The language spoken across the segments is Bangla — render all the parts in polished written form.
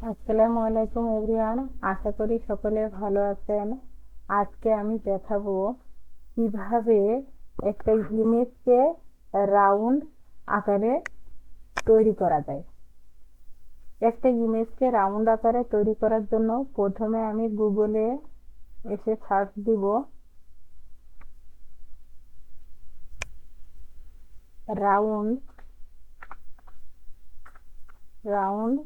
আসসালামু আলাইকুম এভরিওয়ান, আশা করি সকলে ভালো আছেন। আজকে আমি দেখাবো কিভাবে একটা ইমেজকে রাউন্ড আকারে তৈরি করা যায়। একটা ইমেজকে রাউন্ড আকারে তৈরি করার জন্য প্রথমে আমি গুগলে এসে সার্চ দিব round round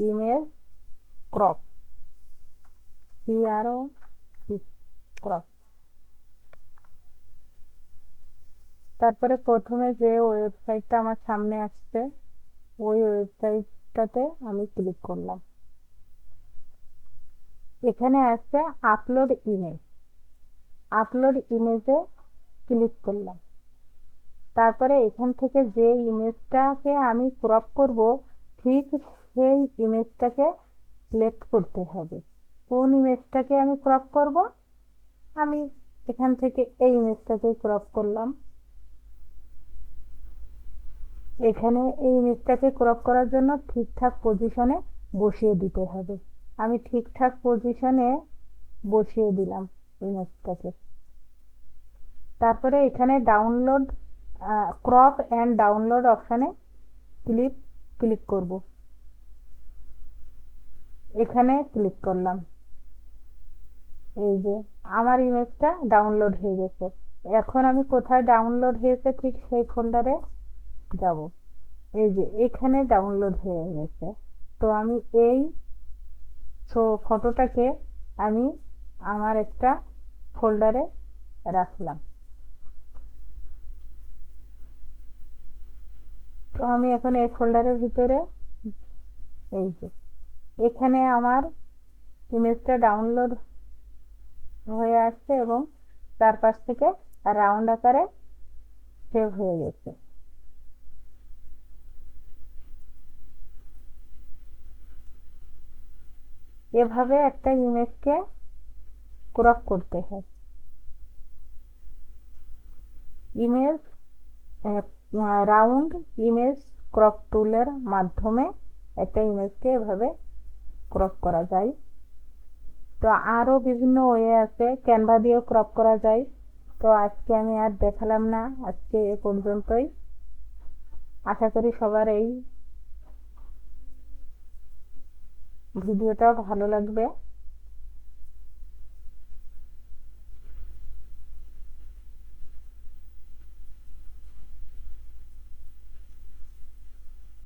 image crop, CRO crop. তারপরে প্রথমে যে ওয়েবসাইটটা আমার সামনে আসছে ওই ওয়েবসাইটটাতে আমি ক্লিক করলাম। এখানে আছে আপলোড ইমেজে ক্লিক করলাম। তারপরে এখান থেকে যে ইমেজটাকে আমি ক্রপ করব ঠিক সেই ইমেজটাকে সিলেক্ট করতে হবে। কোন ইমেজটাকে আমি ক্রপ করব? আমি এখান থেকে এই ইমেজটাকে ক্রপ করলাম। এখানে এই ইমেজটাকে ক্রপ করার জন্য ঠিকঠাক পজিশনে বসিয়ে দিতে হবে। আমি ঠিকঠাক পজিশনে বসিয়ে দিলাম ইমেজটাকে। তারপরে এখানে ক্রপ অ্যান্ড ডাউনলোড অপশানে ক্লিক করব। এখানে ক্লিক করলাম। এই যে আমার ইমেজটা ডাউনলোড হয়ে গেছে। এখন আমি কোথায় ডাউনলোড হয়েছে ঠিক সেই ফোল্ডারে যাব। এই যে এখানে ডাউনলোড হয়ে গেছে। তো আমি এই ফটোটাকে আমি আমার একটা ফোল্ডারে রাখলাম। তো আমি এখন এই ফোল্ডারের ভিতরে এই যে এখানে আমার ইমেজটা ডাউনলোড হয়ে আসছে এবং চারপাশ থেকে রাউন্ড আকারে সেভ হয়ে গেছে। এভাবে একটা ইমেজকে ক্রপ করতে হয়। ইমেজ রাউন্ড ইমেজ ক্রপ টুলের মাধ্যমে একটা ইমেজকে এভাবে ক্রপ করা যায়। তো আরো বিভিন্ন ওয়ে আছে, ক্যানভা দিয়েও ক্রপ করা যায়। তো আজকে আমি আর দেখালাম না, আজকে এ পর্যন্তই। আশা করি সবার এই ভিডিওটা ভালো লাগবে।